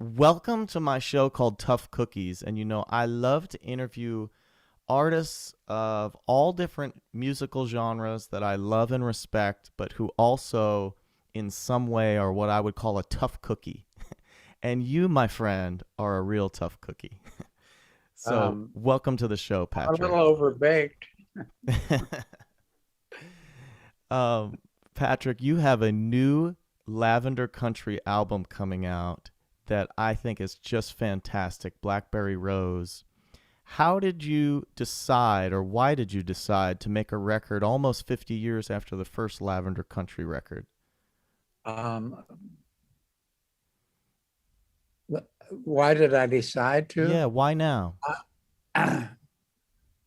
welcome to my show called Tough Cookies. And I love to interview artists of all different musical genres that I love and respect, but who also, in some way, are what I would call a tough cookie. And you, my friend, are a real tough cookie. So, Um, welcome to the show, a little Patrick. overbaked. um, Patrick, you have a new Lavender Country album coming out that I think is just fantastic, Blackberry Rose. How did you decide, or why did you decide to make a record almost 50 years after the first Lavender Country record? Um, why did I decide to? Yeah, why now?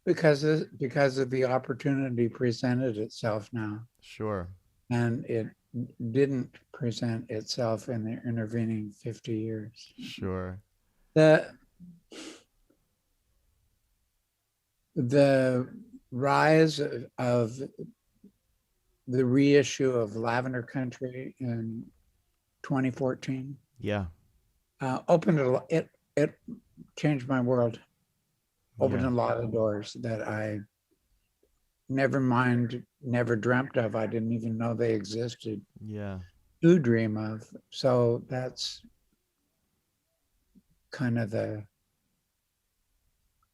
Because of the opportunity presented itself now, Sure. and it didn't present itself in the intervening 50 years. Sure. The the rise of the reissue of Lavender Country in 2014 Yeah. opened it changed my world, opened Yeah. a lot of doors that I never dreamt of. I didn't even know they existed Yeah. to dream of. So that's kind of the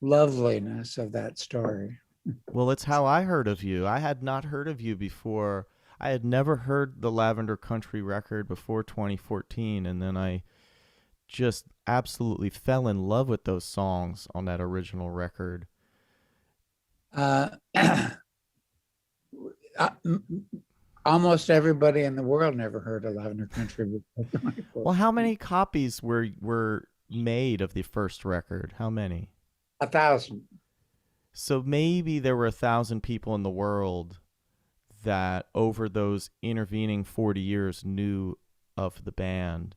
loveliness of that story. Well, it's how I heard of you. I had not heard of you before. I had never heard the Lavender Country record before 2014, and then I just absolutely fell in love with those songs on that original record. Uh, almost everybody in the world never heard of Lavender Country before Well, how 2014. many copies were made of the first record? How many? 1,000. So maybe there were 1,000 people in the world that over those intervening 40 years knew of the band.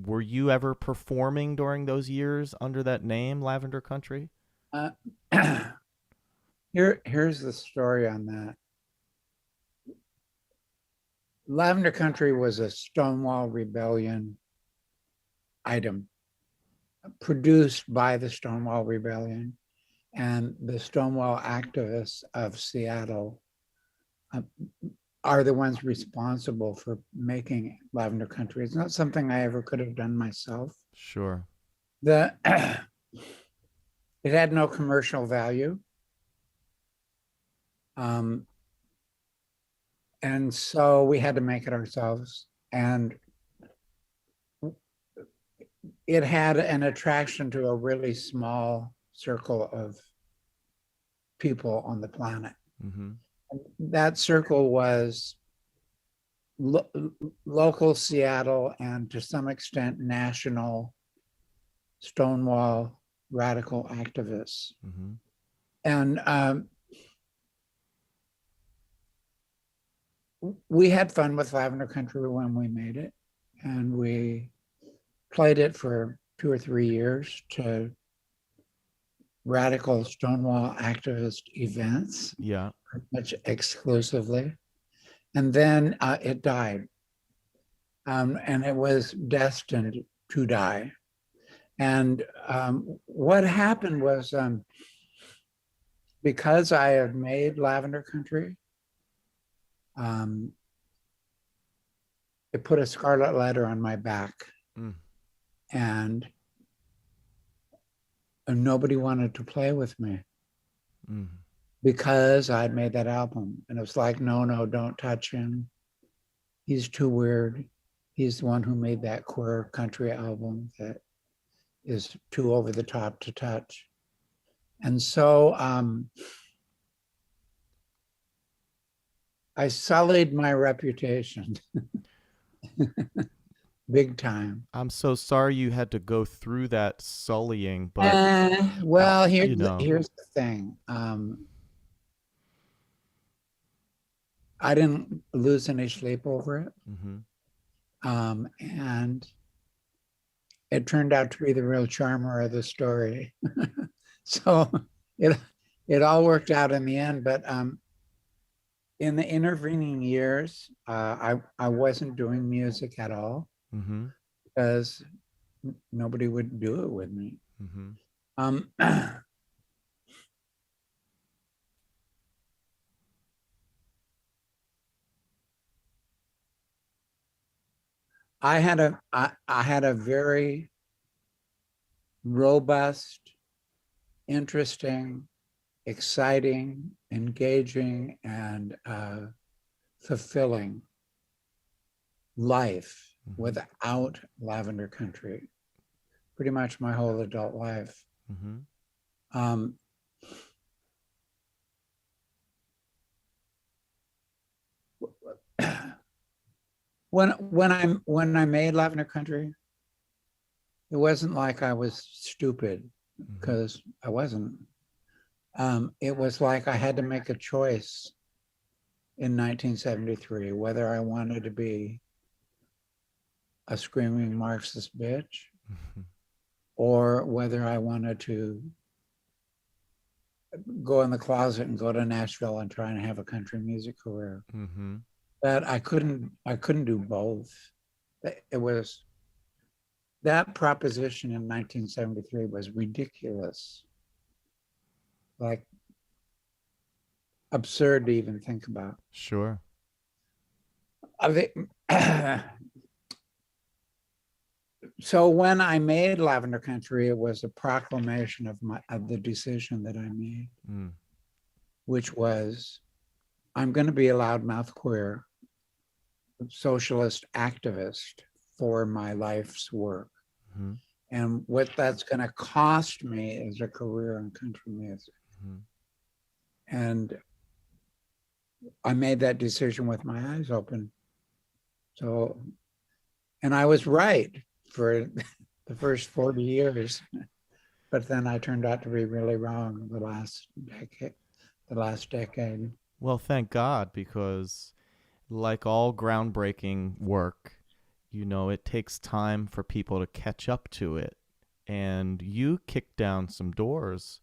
Were you ever performing during those years under that name, Lavender Country? Uh, here's the story on that. Lavender Country was a Stonewall Rebellion item produced by the Stonewall Rebellion and the Stonewall activists of Seattle uh, are the ones responsible for making Lavender Country. It's not something I ever could have done myself. Sure. The it had no commercial value. Um, and so we had to make it ourselves. And it had an attraction to a really small circle of people on the planet. Mm-hmm. That circle was lo- local Seattle and to some extent national Stonewall radical activists. Mm-hmm. And we had fun with Lavender Country when we made it. And we played it for 2 or 3 years to radical Stonewall activist events, Yeah. much exclusively. And then it died. And it was destined to die. And what happened was because I had made Lavender Country, um, it put a scarlet letter on my back. Mm. And nobody wanted to play with me Mm. because I'd made that album. And it was like, no, no, don't touch him. He's too weird. He's the one who made that queer country album that is too over the top to touch. And so I sullied my reputation big time. I'm so sorry you had to go through that sullying, but Well, you know, here's the thing. I didn't lose any sleep over it. mm-hmm. And it turned out to be the real charmer of the story. So it it all worked out in the end. But in the intervening years, I wasn't doing music at all Mm-hmm. because nobody would do it with me. Mm-hmm. Um, I had a very robust, interesting, exciting, engaging, and fulfilling life Mm-hmm. without Lavender Country. Pretty much my whole adult life. Mm-hmm. Um, when I made Lavender Country, it wasn't like I was stupid Mm-hmm. because I wasn't. It was like I had to make a choice in 1973 whether I wanted to be a screaming Marxist bitch Mm-hmm. or whether I wanted to go in the closet and go to Nashville and try and have a country music career. Mm-hmm. That I couldn't do both. It was that proposition in 1973 was ridiculous, like absurd to even think about. Sure. So when I made Lavender Country, it was a proclamation of the decision that I made, Mm. which was I'm going to be a loudmouth queer socialist activist for my life's work. Mm-hmm. And what that's going to cost me is a career in country music. Mm-hmm. And I made that decision with my eyes open. So, and I was right for the first 40 years, but then I turned out to be really wrong the last decade. Well, thank God, because like all groundbreaking work, it takes time for people to catch up to it. And you kicked down some doors,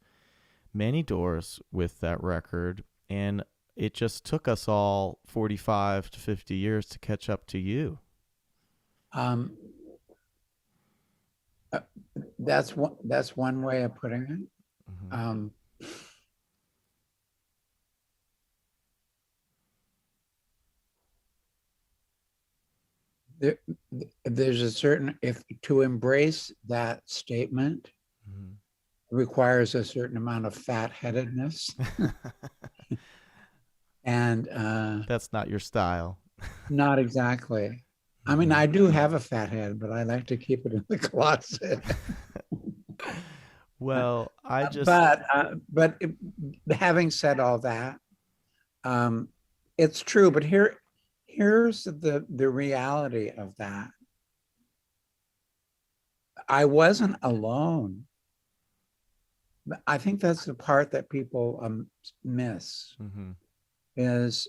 many doors with that record. And it just took us all 45 to 50 years to catch up to you. Um, uh, that's one way of putting it. Mm-hmm. There, there's a certain if to embrace that statement requires a certain amount of fat headedness Mm-hmm. and That's not your style. not exactly. I mean, Mm-hmm. I do have a fat head, but I like to keep it in the closet. Well, I just. But having said all that, um, it's true. But here's the reality of that. I wasn't alone. I think that's the part that people miss Mm-hmm. is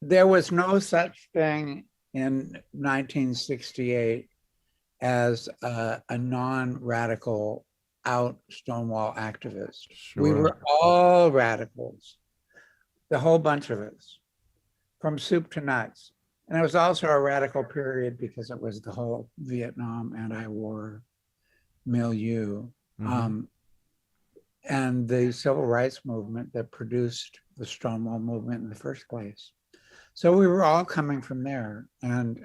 there was no such thing in 1968 as a non-radical out Stonewall activist. We Sure. were all radicals, the whole bunch of us, from soup to nuts. And it was also a radical period because it was the whole Vietnam anti-war milieu. Mm-hmm. Um, and the civil rights movement that produced the Stonewall movement in the first place. So we were all coming from there. And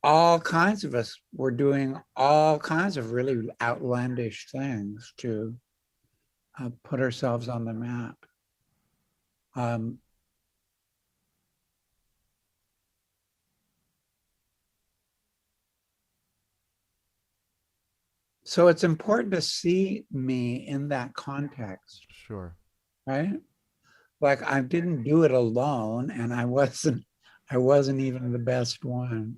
all kinds of us were doing all kinds of really outlandish things to put ourselves on the map. Um, so it's important to see me in that context, Sure. right? Like I didn't do it alone, and I wasn't even the best one.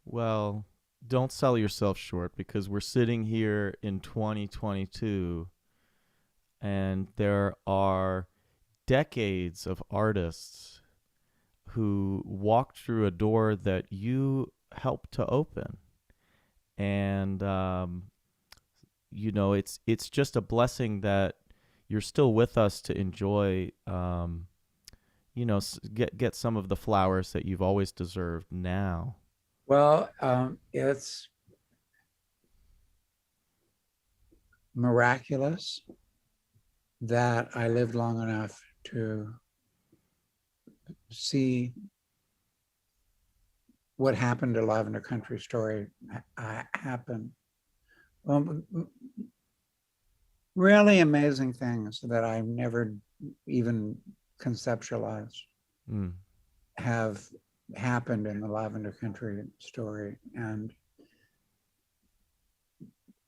Well, don't sell yourself short, because we're sitting here in 2022 and there are decades of artists who walked through a door that you helped to open. And it's just a blessing that you're still with us to enjoy get some of the flowers that you've always deserved now? Well, it's miraculous that I lived long enough to see what happened to Lavender Country Story happen. Well, really amazing things that I never even conceptualized Mm. have happened in the Lavender Country Story, and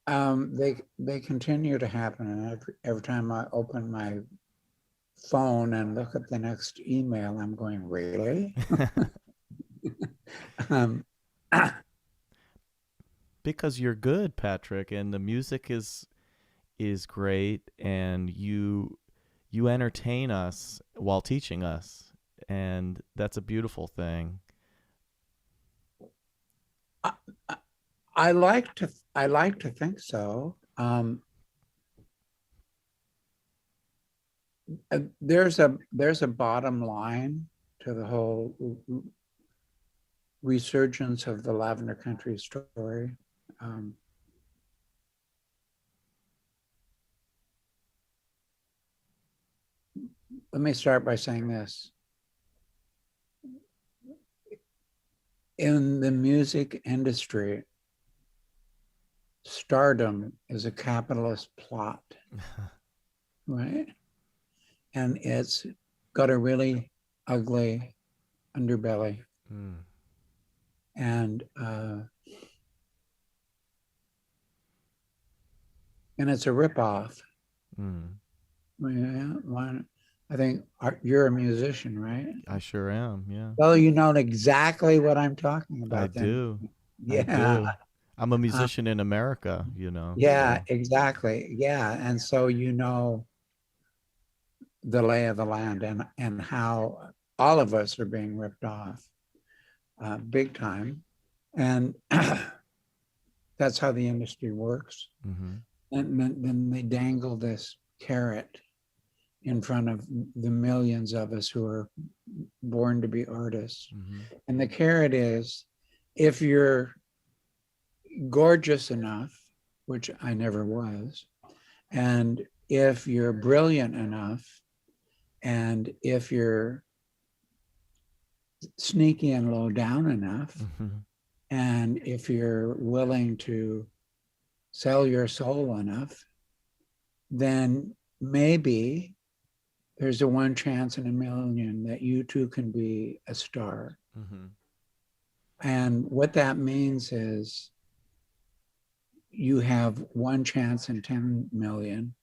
they continue to happen. And every time I open my phone and look at the next email, I'm going, really? um, Because you're good, Patrick, and the music is great, and you entertain us while teaching us, and that's a beautiful thing. I, I like to think so. There's a bottom line to the whole resurgence of the Lavender Country Story. Um, Let me start by saying this. In the music industry, stardom is a capitalist plot, right? And it's got a really ugly underbelly. Mm. And it's a ripoff. Mm. I think you're a musician, right? I sure am. Yeah, Well, you know exactly what I'm talking I about then. do. I Yeah. do. I'm a Uh, musician in America, yeah, so. exactly. Yeah. And so you know the lay of the land and how all of us are being ripped off big time. And that's how the industry works. Mm-hmm. And then they dangle this carrot in front of the millions of us who are born to be artists. Mm-hmm. And the carrot is, if you're gorgeous enough, which I never was, and if you're brilliant enough, and if you're sneaky and low down enough, Mm-hmm. and if you're willing to sell your soul enough, then maybe there's a one chance in a million that you too can be a star. Mm-hmm. And what that means is you have one chance in 10 million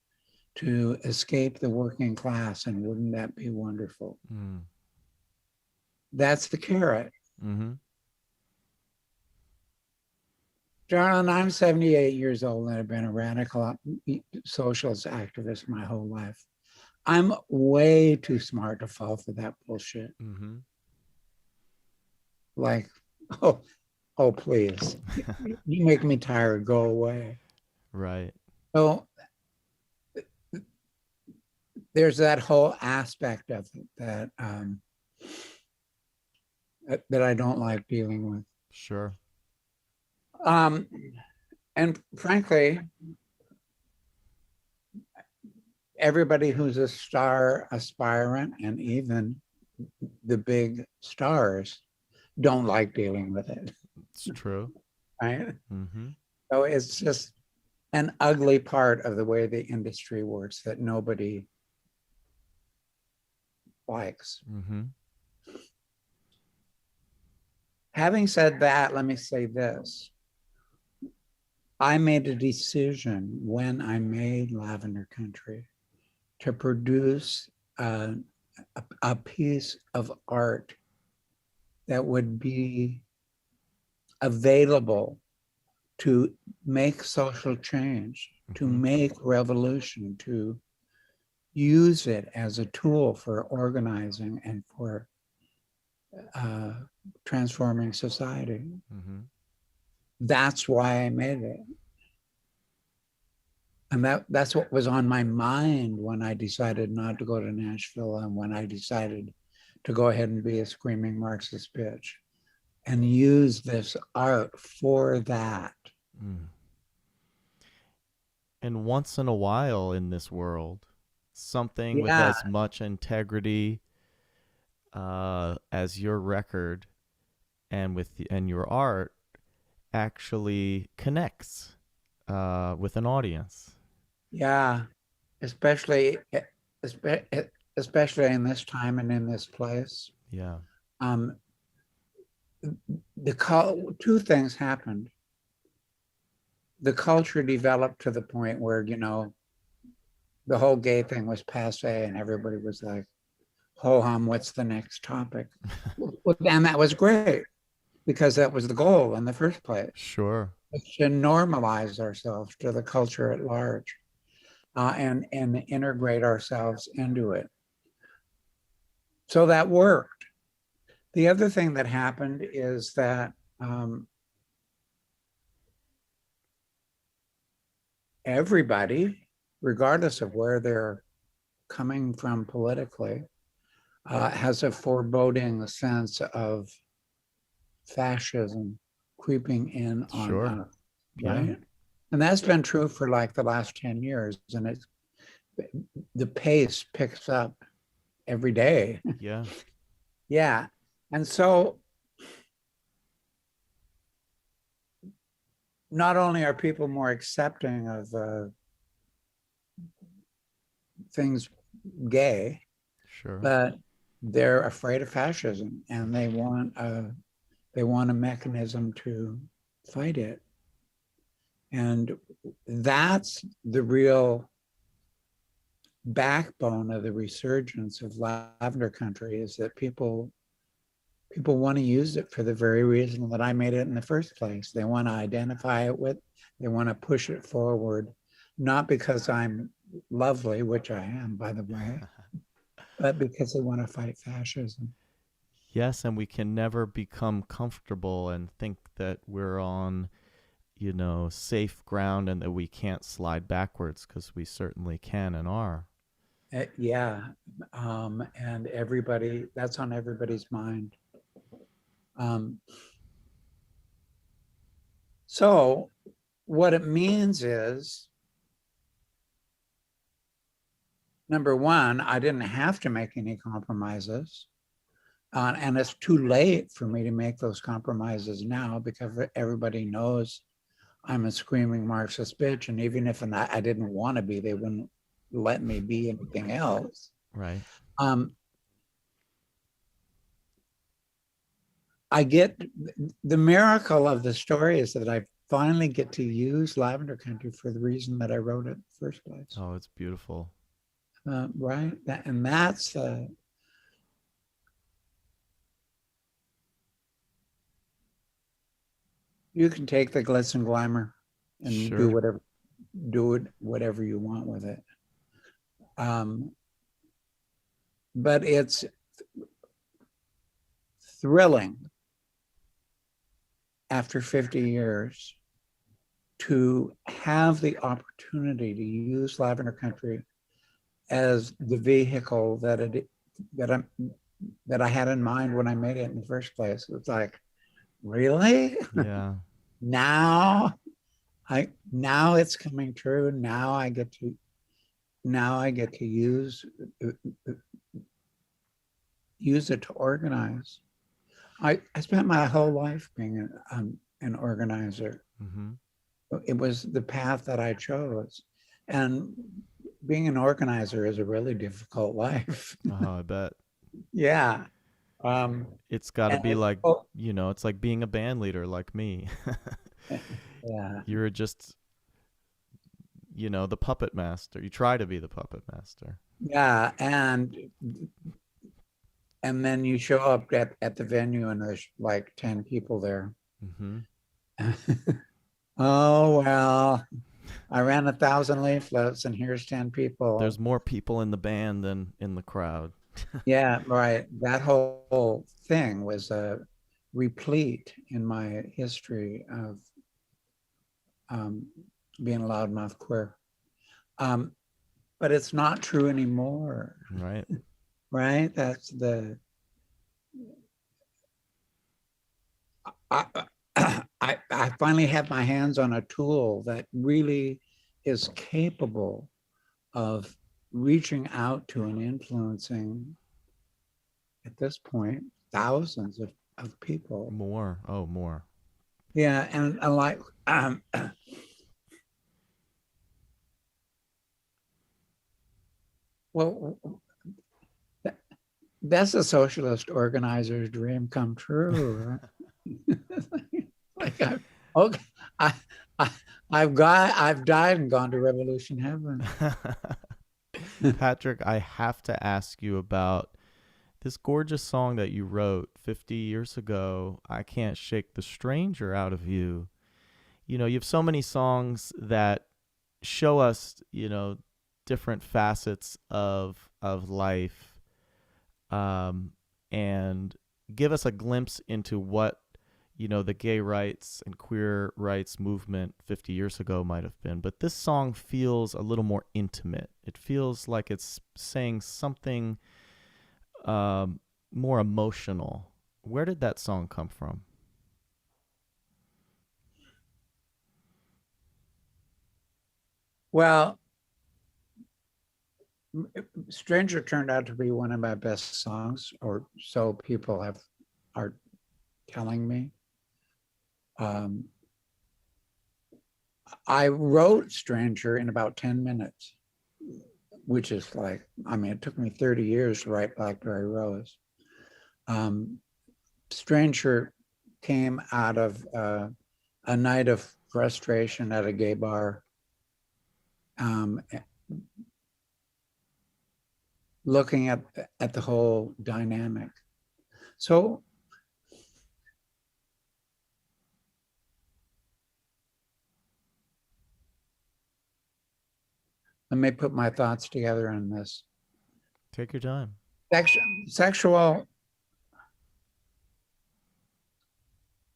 to escape the working class. And wouldn't that be wonderful? Mm. That's the carrot. Mm-hmm. Darling, I'm 78 years old and I've been a radical socialist activist my whole life. I'm way too smart to fall for that bullshit. Mm-hmm. Like, oh, please. You make me tired. Go away. Right. So there's that whole aspect of it that I don't like dealing with. Sure. Um, and frankly, everybody who's a star aspirant and even the big stars don't like dealing with it. It's true. Right? Mm-hmm. So it's just an ugly part of the way the industry works that nobody likes. Mm-hmm. Having said that, let me say this. I made a decision when I made Lavender Country to produce a piece of art that would be available to make social change, to Mm-hmm. make revolution, to use it as a tool for organizing and for transforming society. Mm-hmm. That's why I made it. And that's what was on my mind when I decided not to go to Nashville and when I decided to go ahead and be a screaming Marxist bitch and use this art for that. Mm. And once in a while in this world, something with Yeah, as much integrity as your record and your art actually connects with an audience. yeah, especially especially in this time and in this place. Yeah, Um, two things happened. The culture developed to the point where, the whole gay thing was passe and everybody was like, ho hum, what's the next topic? Well, and that was great because that was the goal in the first place, sure. to normalize ourselves to the culture at large, and integrate ourselves into it. So that worked. The other thing that happened is that everybody, regardless of where they're coming from politically, has a foreboding sense of fascism creeping in on Sure. us, Yeah. right? And that's been true for like the last 10 years. And the pace picks up every day. Yeah. Yeah. And so not only are people more accepting of things gay, Sure. but they're afraid of fascism and they want a mechanism to fight it. And that's the real backbone of the resurgence of Lavender Country, is that people want to use it for the very reason that I made it in the first place. They want to identify it with, they want to push it forward, not because I'm lovely, which I am, by the way, but because they want to fight fascism. Yes, and we can never become comfortable and think that we're on, safe ground and that we can't slide backwards because we certainly can and are. Yeah. And everybody, that's on everybody's mind. Um, so what it means is, number one, I didn't have to make any compromises. And it's too late for me to make those compromises now because everybody knows I'm a screaming Marxist bitch. And even if I didn't want to be, they wouldn't let me be anything else. Right. Um, I get the miracle of the story is that I finally get to use Lavender Country for the reason that I wrote it in the first place. Oh, it's beautiful. Right. And that's you can take the glitz and glamour and Sure. do it whatever you want with it. But it's thrilling after 50 years to have the opportunity to use Lavender Country as the vehicle that I that I had in mind when I made it in the first place. It's like, really? Yeah. now now it's coming true. Now I get to use it to organize. I spent my whole life being an organizer. Mm-hmm. It was the path that I chose. And being an organizer is a really difficult life. Oh, I bet. Yeah. Um, It's got to and be like, it's like being a band leader like me. yeah. You're just, the puppet master. You try to be the puppet master. Yeah. And then you show up at the venue and there's like 10 people there. Mm-hmm. Oh, well, I ran 1,000 leaflets and here's 10 people. There's more people in the band than in the crowd. Yeah, right. That whole thing was replete in my history of um, being a loudmouth queer. Um, but it's not true anymore, Right. right? That's the I, I finally have my hands on a tool that really is capable of reaching out to and influencing, at this point, thousands of people. More. Oh, more. Yeah, and like, um, well, that's a socialist organizer's dream come true, right? Like, okay, I, I, I've died and gone to revolution heaven. Patrick, I have to ask you about this gorgeous song that you wrote 50 years ago. I Can't Shake the Stranger Out of You. You know, you have so many songs that show us, different facets of life, um, and give us a glimpse into what the gay rights and queer rights movement 50 years ago might have been. But this song feels a little more intimate. It feels like it's saying something um, more emotional. Where did that song come from? Well, Stranger turned out to be one of my best songs, or so people are telling me. Um, I wrote Stranger in about 10 minutes, which is like, I mean, it took me 30 years to write Blackberry Rose. Um, Stranger came out of a night of frustration at a gay bar, um, looking at the whole dynamic. So let me put my thoughts together on this. Take your time. Sexual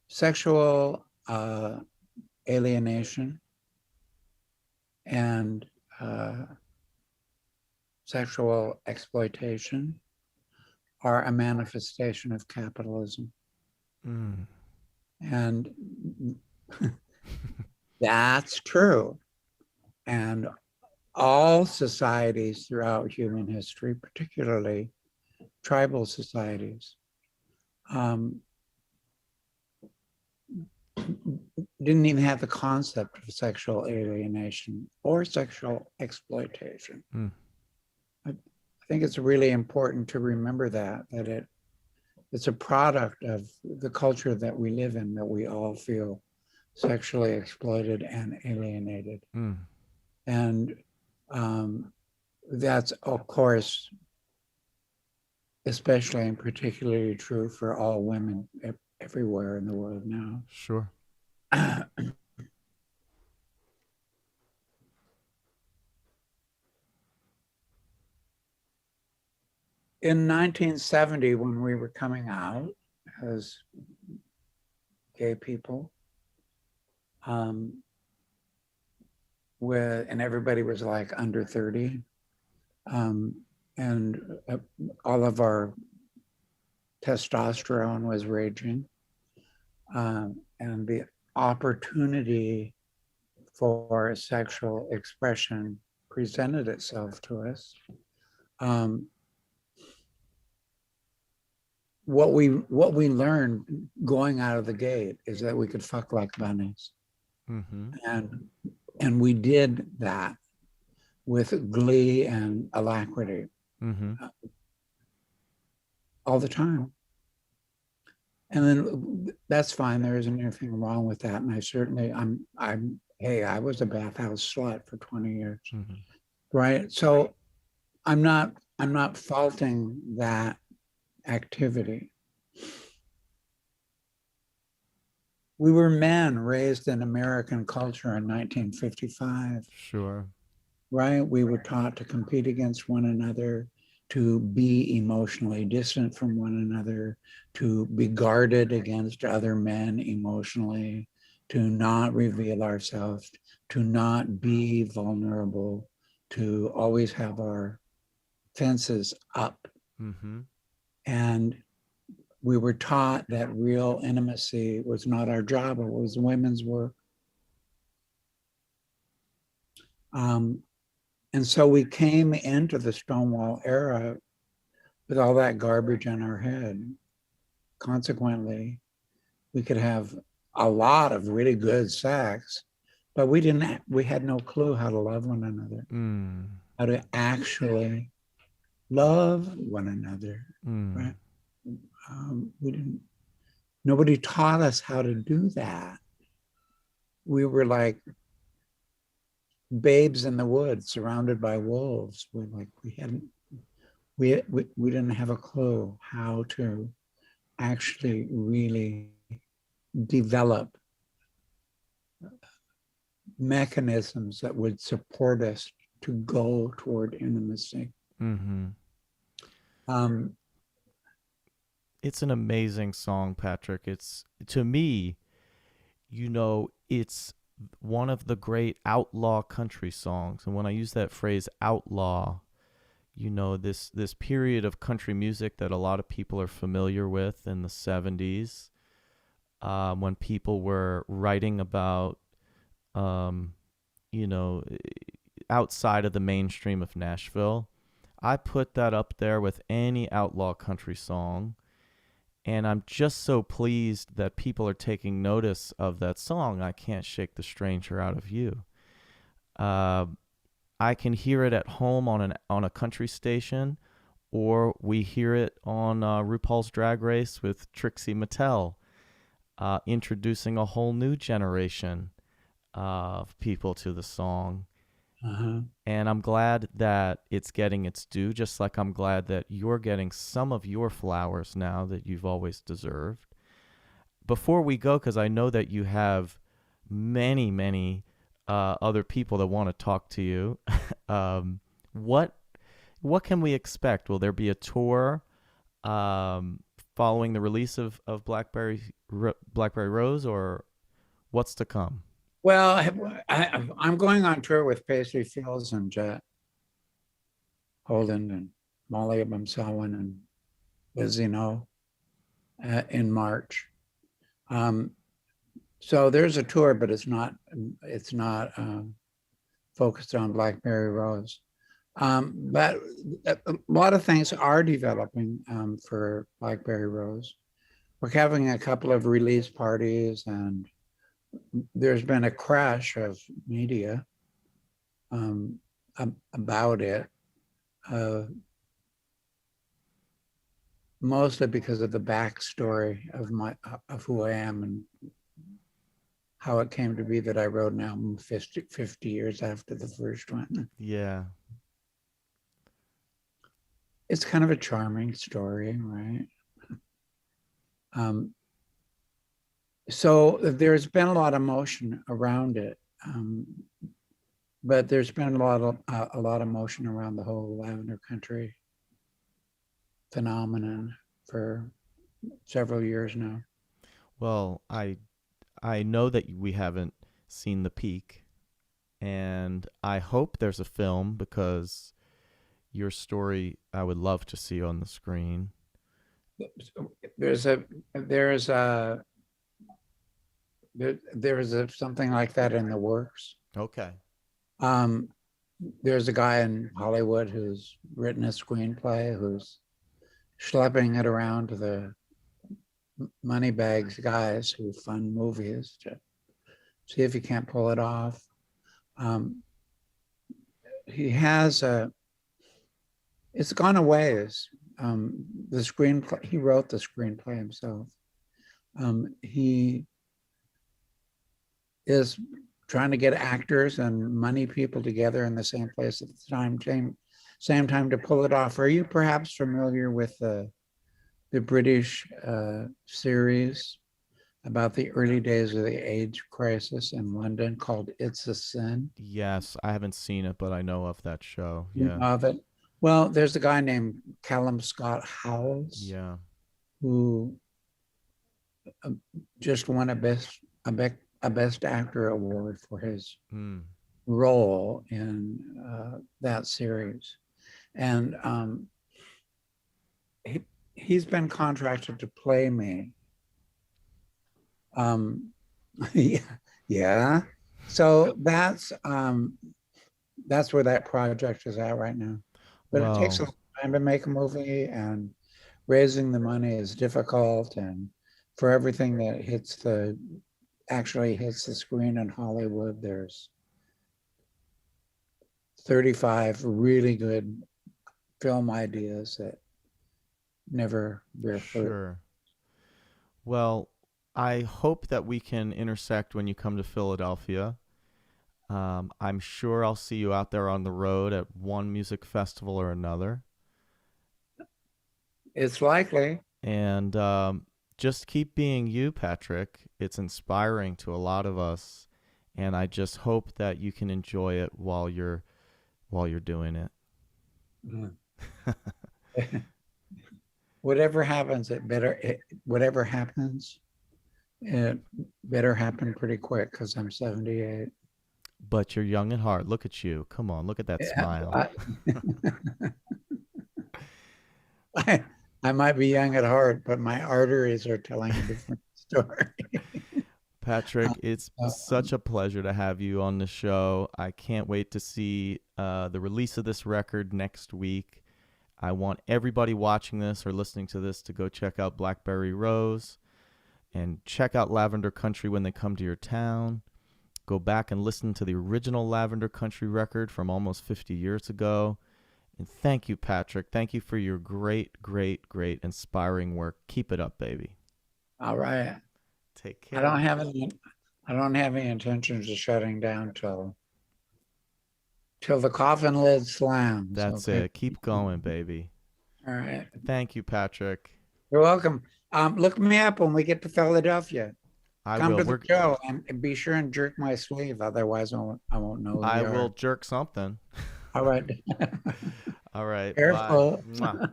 sexual alienation and sexual exploitation are a manifestation of capitalism. Mm. And that's true. And all societies throughout human history, particularly tribal societies, um, didn't even have the concept of sexual alienation or sexual exploitation. Mm. I think it's really important to remember that it's a product of the culture that we live in, that we all feel sexually exploited and alienated. Mm. And that's, of course, especially and particularly true for all women everywhere in the world now. Sure. In 1970, when we were coming out as gay people, and everybody was like under 30, and all of our testosterone was raging, and the opportunity for sexual expression presented itself to us. What we learned going out of the gate is that we could fuck like bunnies, Mm-hmm. and we did that with glee and alacrity, Mm-hmm. all the time. And then that's fine. There isn't anything wrong with that. And I certainly, hey, I was a bathhouse slut for 20 years, Mm-hmm. right? So I'm not faulting that activity. We were men raised in American culture in 1955, Sure. right? We were taught to compete against one another, to be emotionally distant from one another, to be guarded against other men emotionally, to not reveal ourselves, to not be vulnerable, to always have our fences up. Mm-hmm. And we were taught that real intimacy was not our job, it was women's work. Um, and so we came into the Stonewall era with all that garbage in our head. Consequently, we could have a lot of really good sex, but we had no clue how to love one another, Mm. how to actually love one another, Mm. right? We didn't, nobody taught us how to do that. We were like babes in the woods surrounded by wolves. We didn't have a clue how to actually really develop mechanisms that would support us to go toward intimacy. Mm-hmm. Um, It's an amazing song, Patrick. It's, to me, it's one of the great outlaw country songs. And when I use that phrase outlaw, this period of country music that a lot of people are familiar with in the 70s, when people were writing about, um, you know, outside of the mainstream of Nashville. I put that up there with any outlaw country song. And I'm just so pleased that people are taking notice of that song, I Can't Shake the Stranger Out of You. Uh, I can hear it at home on a country station, or we hear it on RuPaul's Drag Race with Trixie Mattel, introducing a whole new generation of people to the song. uh-huh. And I'm glad that it's getting its due, just like I'm glad that you're getting some of your flowers now that you've always deserved. Before we go, because I know that you have many, many other people that want to talk to you, um, what what can we expect? Will there be a tour um, following the release of Blackberry Rose, or what's to come? Well, I'm going on tour with Paisley Fields and Jet Holden and Molly Abumsawan and Lizzie No in March. Um, so there's a tour, but it's not focused on Blackberry Rose. But a lot of things are developing for Blackberry Rose. We're having a couple of release parties, and there's been a crash of media um, about it, uh, mostly because of the backstory of who I am and how it came to be that I wrote an album 50 years after the first one. Yeah. It's kind of a charming story, right? Um, so there's been a lot of motion around it, but there's been a lot of motion around the whole Lavender Country phenomenon for several years now. Well, I know that we haven't seen The Peak, and I hope there's a film because your story I would love to see on the screen. There's a there's a there is a something like that in the works. Okay. Um, there's a guy in Hollywood who's written a screenplay who's schlepping it around to the Moneybags guys who fund movies to see if he can't pull it off. Um, he has a, it's gone a ways. The screenplay, he wrote the screenplay himself. He is trying to get actors and money people together in the same place at the same time to pull it off. Are you perhaps familiar with the British series about the early days of the AIDS crisis in London called It's a Sin? Yes, I haven't seen it, but I know of that show. You Yeah. know of it? Well, there's a guy named Callum Scott Howells Yeah. who uh, just won a best actor award for his Mm. role in that series, and he, he's been contracted to play me. Yeah, yeah. So that's where that project is at right now. But it takes a Well, long time to make a movie, and raising the money is difficult. And for everything that actually hits the screen in Hollywood, there's 35 really good film ideas that never bear fruit. sure. Well, I hope that we can intersect when you come to Philadelphia. I'm sure I'll see you out there on the road at one music festival or another. It's likely. And just keep being you, Patrick. It's inspiring to a lot of us, and I just hope that you can enjoy it while you're doing it. Mm. Whatever happens, whatever happens, it better happen pretty quick because I'm 78. But you're young at heart. Look at you. Come on, look at that Yeah, smile. I, I, I might be young at heart, but my arteries are telling a different story. Patrick, it's such Um, a pleasure to have you on the show. I can't wait to see the release of this record next week. I want everybody watching this or listening to this to go check out Blackberry Rose and check out Lavender Country when they come to your town. Go back and listen to the original Lavender Country record from almost 50 years ago. And thank you, Patrick. Thank you for your great, great, great inspiring work. Keep it up, baby. all right. Take I care. don't have any I don't have any intentions of shutting down till the coffin lid slams. That's Okay. it. Keep going, baby. All right. Thank you, Patrick. You're welcome. Look me up when we get to Philadelphia. I Come will. to the show and be sure and jerk my sleeve. Otherwise, I won't know who I you will are. jerk something. All right. All right. Bye. Careful. Mwah.